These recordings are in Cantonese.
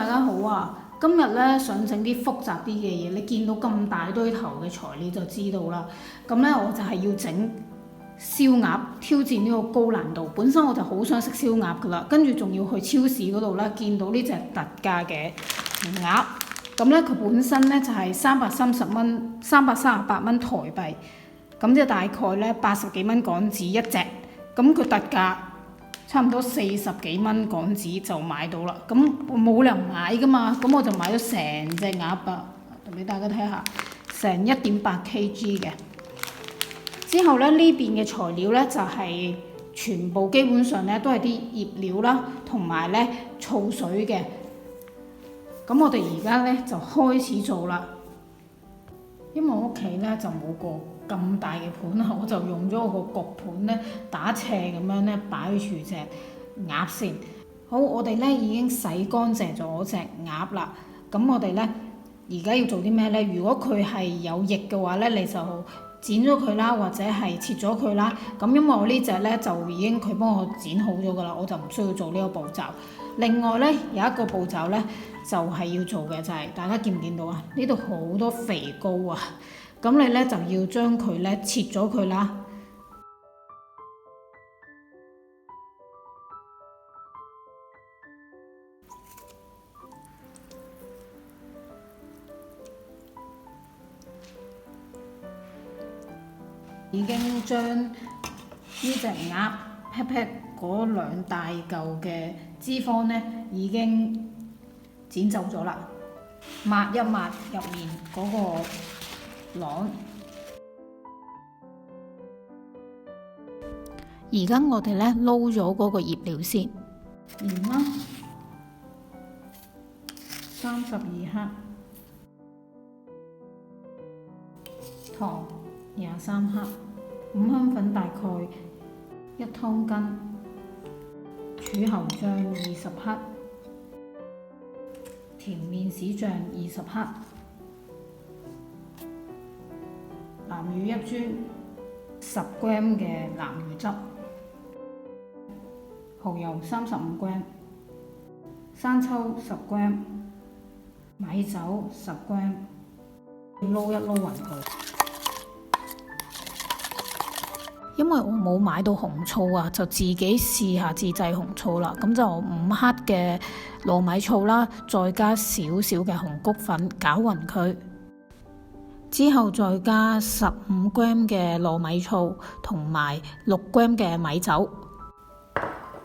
大家好啊！今日咧想整啲複雜啲嘅嘢，你見到咁大堆頭嘅材料就知道啦。咁咧我就係要整燒鴨，挑戰呢個高難度。本身我就好想食燒鴨噶啦，跟住仲要去超市嗰度咧見到呢隻特價嘅鴨，咁咧佢本身咧就係330蚊、338蚊台幣，咁即係大概咧80幾蚊港紙一隻。咁佢特價差唔多40幾蚊港紙就買到啦，咁我冇理由唔買噶嘛，咁我就買咗成隻鴨啊，俾大家睇下，成1.8kg 嘅。之後咧呢邊嘅材料咧就係全部基本上咧都係啲醃料啦，同埋咧醋水嘅。咁我哋而家咧就開始做啦。因為我屋企咧就冇個咁大嘅盤啊，我就用咗我個焗盤咧打斜咁樣咧擺住隻鴨先。好，我哋咧已經洗乾淨咗隻鴨啦。咁我哋咧而家要做啲咩咧？如果佢係有翼嘅話咧，你就剪咗佢啦，或者係切咗佢啦。咁因為我呢隻咧就已經佢幫我剪好咗噶啦，我就唔需要做呢個步驟。另外咧有一個步驟咧就係要做嘅就係大家見唔見到啊？呢度好多肥膏啊！咁你咧就要將佢咧切咗佢啦。已經將呢隻鴨劈劈嗰2大嚿嘅脂肪咧已經剪走咗啦，抹一抹入面嗰個囊。而家我哋咧撈咗嗰個醃料先，鹽啦32克，糖23克，五香粉大概1湯羹，柱侯醬20克，甜面豉醬20克，南乳1磚，10g 嘅南乳汁，蠔油35g，生抽10g，米酒10g，撈一撈勻佢。因為我冇買到紅醋啊，就自己試下自製紅醋啦。咁就5克嘅糯米醋啦，再加少少嘅紅谷粉攪勻佢，之後再加15g 嘅糯米醋同埋6g 嘅米酒，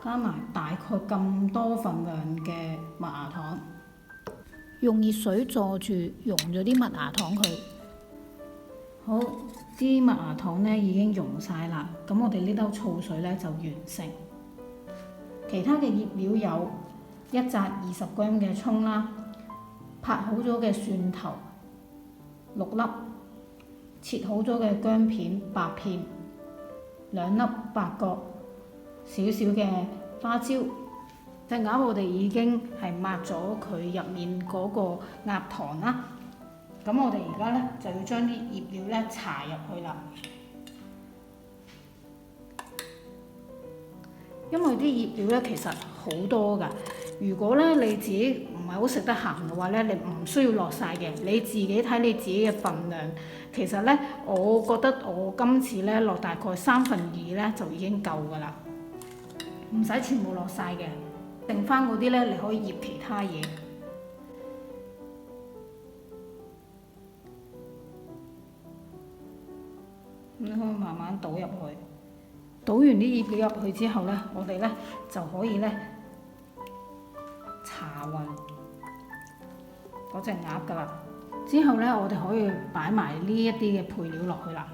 加埋大概咁多份量嘅麥芽糖，用熱水坐住溶咗啲麥芽糖佢。好，啲麥芽糖咧已經溶晒啦，咁我哋呢兜醋水咧就完成。其他嘅醃料有1紮20g 嘅葱啦，拍好咗嘅蒜頭6粒，切好咗嘅薑片8片，2粒八角，少少嘅花椒。隻鴨我哋已經係抹咗佢入面嗰個鴨糖啦。咁我哋而家咧就要將啲醃料咧搽入去啦，因為啲醃料咧其實好多㗎。如果咧你自己唔係好食得鹹嘅話咧，你唔需要落晒嘅，你自己睇你自己嘅份量。其實咧，我覺得我今次咧落大概2/3咧就已經夠㗎啦，唔使全部落晒嘅，剩翻嗰啲咧你可以醃其他嘢。你可以慢慢倒入去，倒完啲醃料入去之後咧，我哋咧就可以咧搽勻嗰隻鴨㗎啦。之後咧，我哋可以擺埋呢一啲嘅配料落去啦。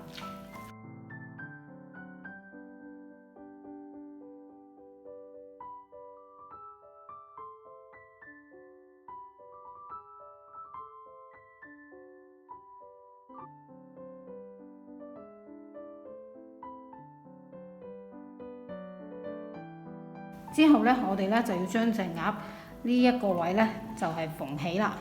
之後咧，我哋咧就要將隻鴨呢一個位咧就係縫起啦。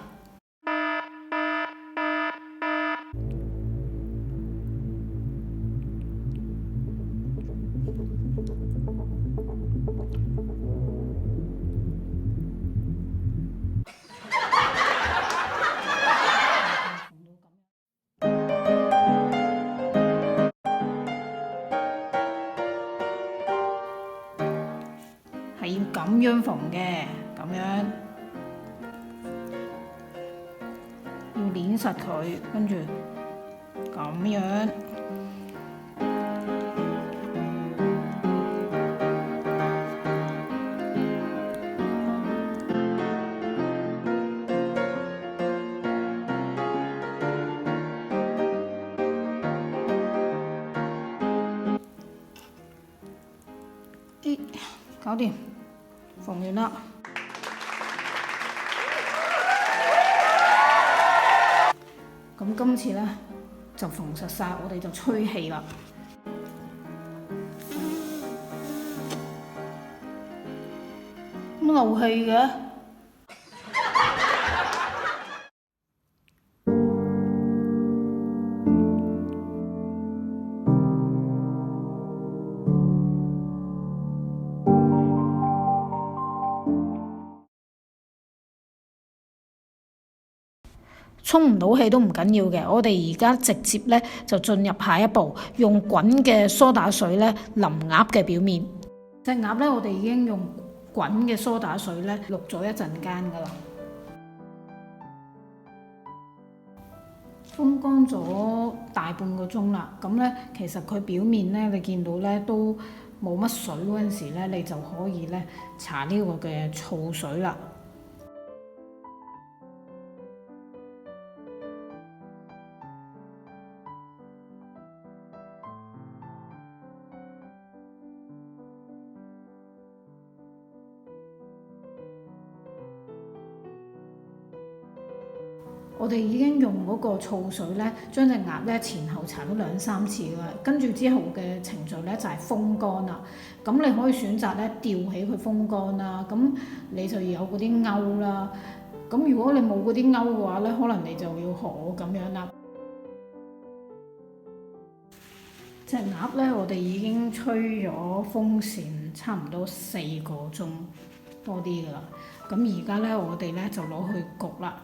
樣縫嘅，咁樣要捏實佢，跟住咁樣。搞掂，縫完啦。咁今次咧就縫實晒，我哋就吹氣啦。咁漏氣嘅。沖唔到氣都唔緊要嘅，我哋而家直接咧就進入下一步，用滾嘅梳打水咧淋鴨嘅表面。隻鴨咧，我哋已經用滾嘅梳打水咧渌咗一陣間㗎啦，風乾咗大半個鐘啦。咁咧其實佢表面咧，你見到咧都冇乜水嗰陣時咧，你就可以咧搽呢個嘅醋水啦。我哋已經用嗰個醋水咧，將隻鴨咧前後搽咗2、3次啦。跟住之後嘅程序咧就係風乾啦。咁你可以選擇咧吊起佢風乾啦。咁你就要有嗰啲鈎啦。咁如果你冇嗰啲鈎嘅話咧，可能你就要學我咁樣啦。隻鴨咧，我哋已經吹咗風扇差唔多4個鐘多啲㗎啦。咁而家咧，我哋咧就攞去焗啦。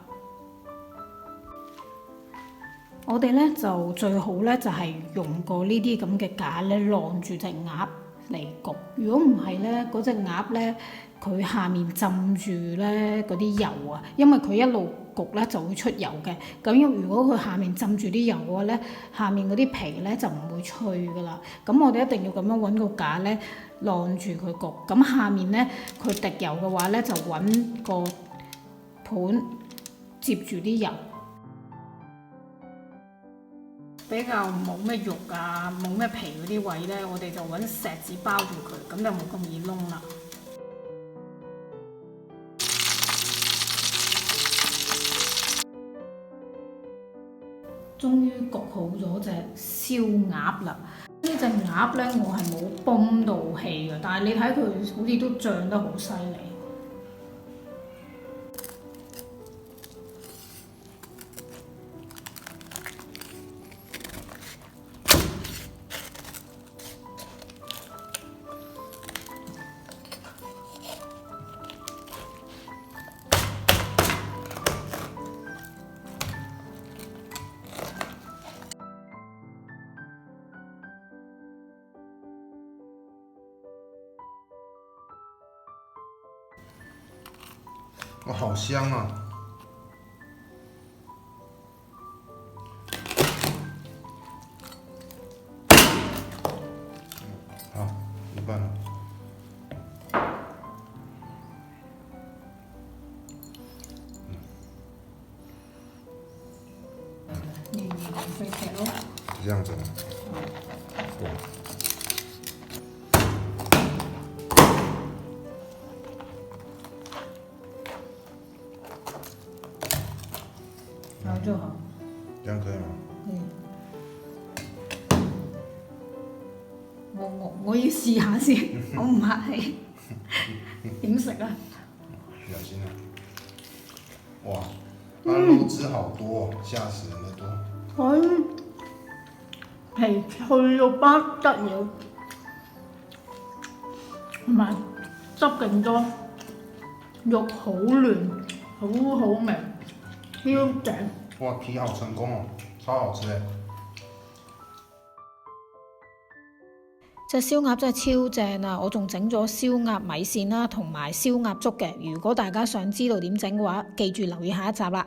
我哋咧就最好咧就係用過呢啲咁嘅架咧晾住隻鴨嚟焗。如果唔係咧，嗰隻鴨咧佢下面浸住咧嗰啲油啊，因為佢一路焗咧就會出油嘅。咁如果佢下面浸住啲油嘅話咧，下面嗰啲皮咧就唔會脆噶啦。咁我哋一定要咁樣揾個架咧晾住佢焗。咁下面咧佢滴油嘅話咧，就揾個盤接住啲油。比較冇咩肉啊，冇咩皮嗰啲位咧，我哋就揾錫紙包住佢，咁就冇咁易燶啦。終於焗好咗隻燒鴨啦！呢隻鴨咧，我係冇泵到氣嘅，但係你睇佢好似都脹得好犀利。哇，好香啊！好，一半了。你飞起咯。这样子吗？对。然后就好。这样可以吗？可以。我要試下先，我唔客氣。點食啊？小心啊！哇，它肉汁好多哦，嚇死人的多。佢皮脆到不得了，同埋汁勁多，肉好嫩，好好味，超正。哇，皮好成功哦，超好吃哎！隻燒鴨真係超正啊！我仲整咗燒鴨米線啦，同埋燒鴨粥嘅。如果大家想知道點整嘅話，記住留意下一集啦。